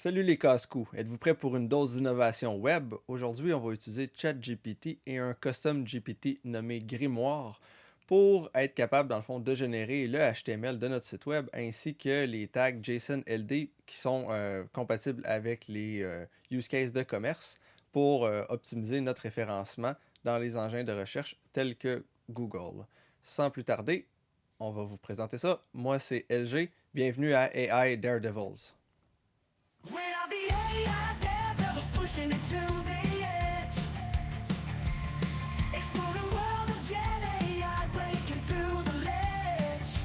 Salut les casse-cous, êtes-vous prêts pour une dose d'innovation web? Aujourd'hui, on va utiliser ChatGPT et un custom GPT nommé Grimoire pour être capable, dans le fond, de générer le HTML de notre site web ainsi que les tags JSON LD qui sont compatibles avec les use cases de commerce pour optimiser notre référencement dans les engins de recherche tels que Google. Sans plus tarder, on va vous présenter ça. Moi, c'est LG. Bienvenue à AI Daredevils. When are the AI daredevils pushing it to the edge? Exploring world of Gen AI breaking through the ledge.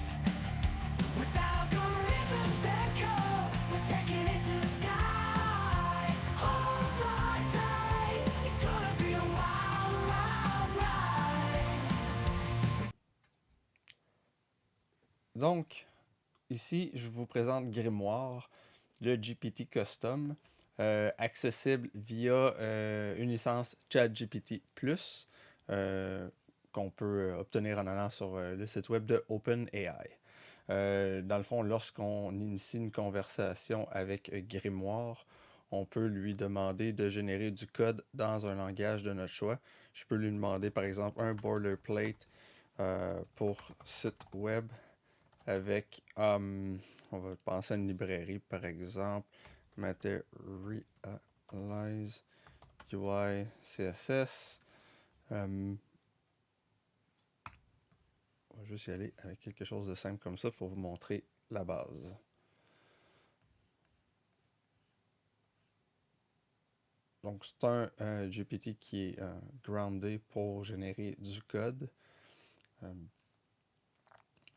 With algorithms and code, we're taking it to the sky. Hold on tight, it's gonna be a wild, wild ride. Donc, ici, je vous présente Grimoire, le GPT Custom, accessible via une licence ChatGPT Plus qu'on peut obtenir en allant sur le site web de OpenAI. Dans le fond, lorsqu'on initie une conversation avec Grimoire, on peut lui demander de générer du code dans un langage de notre choix. Je peux lui demander, par exemple, un boilerplate pour site web avec, on va penser à une librairie par exemple, Materialize UI CSS. On va juste y aller avec quelque chose de simple comme ça pour vous montrer la base. Donc c'est un GPT qui est groundé pour générer du code.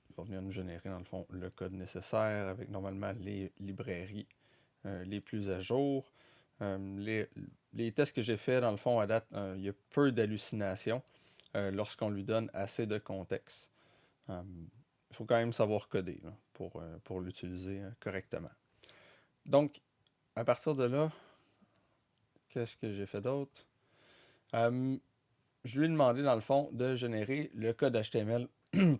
Il va venir nous générer dans le fond le code nécessaire avec normalement les librairies les plus à jour. Les tests que j'ai faits, dans le fond, à date, il y a peu d'hallucinations lorsqu'on lui donne assez de contexte. Il faut quand même savoir coder là, pour l'utiliser correctement. Donc, à partir de là, qu'est-ce que j'ai fait d'autre? Je lui ai demandé, dans le fond, de générer le code HTML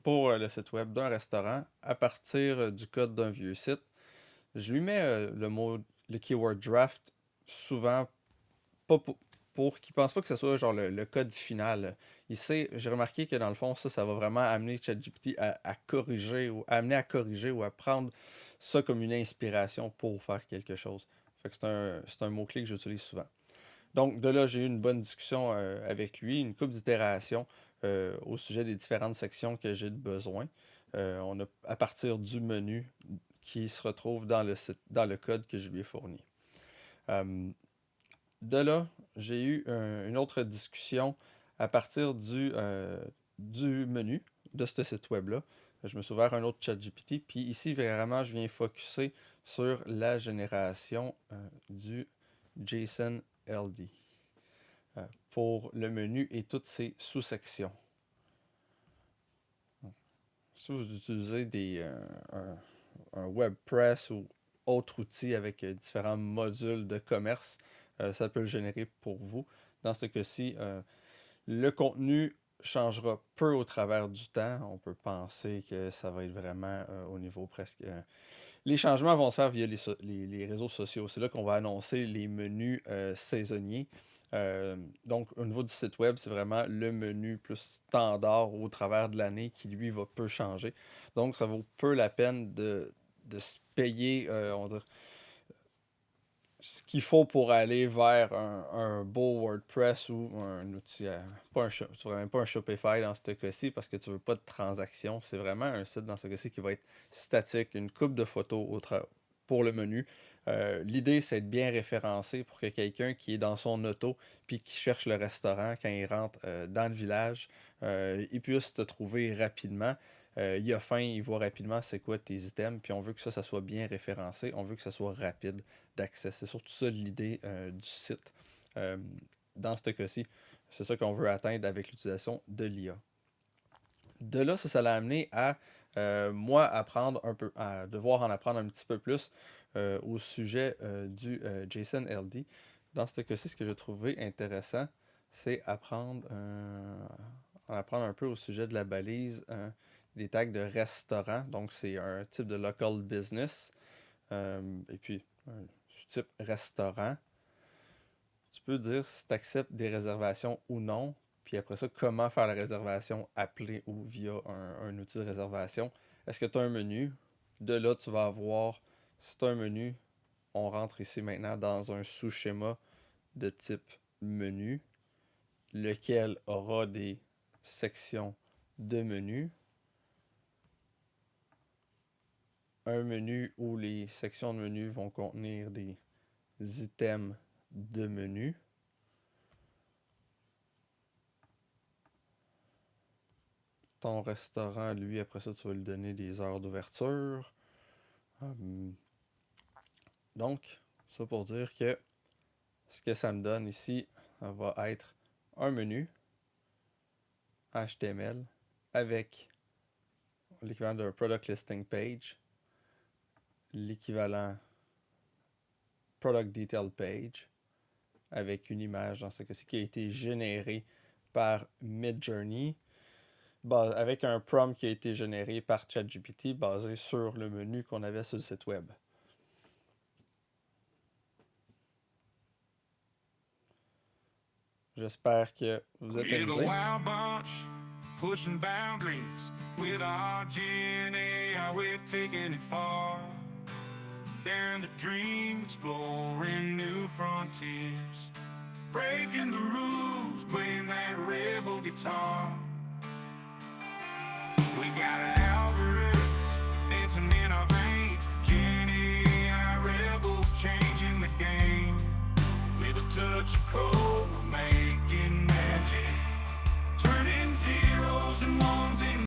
pour le site web d'un restaurant à partir du code d'un vieux site. Je lui mets le keyword draft souvent pas pour qu'il pense pas que ce soit genre le code final. J'ai remarqué que dans le fond, ça va vraiment amener ChatGPT à corriger ou à amener à corriger ou à prendre ça comme une inspiration pour faire quelque chose. Fait que c'est un mot-clé que j'utilise souvent. Donc de là, j'ai eu une bonne discussion avec lui, une couple d'itérations au sujet des différentes sections que j'ai de besoin. On a à partir du menu qui se retrouve dans le code que je lui ai fourni. Euh, de là, j'ai eu une autre discussion à partir du menu de ce site web-là. Je me suis ouvert un autre chat GPT, puis ici, vraiment, je viens focuser sur la génération du JSON LD pour le menu et toutes ses sous-sections. Si vous utilisez un WordPress ou autre outil avec différents modules de commerce, ça peut le générer pour vous. Dans ce cas-ci, le contenu changera peu au travers du temps. On peut penser que ça va être vraiment au niveau presque. Les changements vont se faire via les réseaux sociaux. C'est là qu'on va annoncer les menus saisonniers. Donc, au niveau du site web, c'est vraiment le menu plus standard au travers de l'année qui, lui, va peu changer. Donc, ça vaut peu la peine de se payer, on va dire, ce qu'il faut pour aller vers un beau WordPress ou un outil, tu ne même pas un Shopify dans ce cas-ci parce que tu ne veux pas de transaction. C'est vraiment un site dans ce cas-ci qui va être statique, une coupe de photos pour le menu. L'idée, c'est de bien référencer pour que quelqu'un qui est dans son auto puis qui cherche le restaurant quand il rentre dans le village, il puisse te trouver rapidement. Il a faim, il voit rapidement c'est quoi tes items, puis on veut que ça soit bien référencé, on veut que ça soit rapide d'accès. C'est surtout ça l'idée du site. Euh, dans ce cas-ci, c'est ça qu'on veut atteindre avec l'utilisation de l'IA. De là, ça l'a amené à moi apprendre un peu, à devoir en apprendre un petit peu plus au sujet du JSON LD. Dans ce cas-ci, ce que j'ai trouvé intéressant, c'est en apprendre un peu au sujet de la balise des tags de restaurant. Donc, c'est un type de local business. Et puis, sous-type restaurant. Tu peux dire si tu acceptes des réservations ou non, puis après ça, comment faire la réservation, appeler ou via un outil de réservation. Est-ce que tu as un menu? De là, tu vas avoir, si tu as un menu, on rentre ici maintenant dans un sous-schéma de type menu, lequel aura des sections de menu. Un menu où les sections de menu vont contenir des items de menu. Ton restaurant, lui, après ça, tu vas lui donner des heures d'ouverture. Donc, ça pour dire que ce que ça me donne ici, ça va être un menu HTML avec l'équivalent d'un product listing page, l'équivalent product detail page avec une image dans ce cas-ci qui a été générée par Midjourney avec un prompt qui a été généré par ChatGPT basé sur le menu qu'on avait sur le site web. J'espère que vous êtes amusés. Pushing boundaries with our DNA, we're taking it far. Daring to dream, exploring new frontiers. Breaking the rules, playing that rebel guitar. We gotta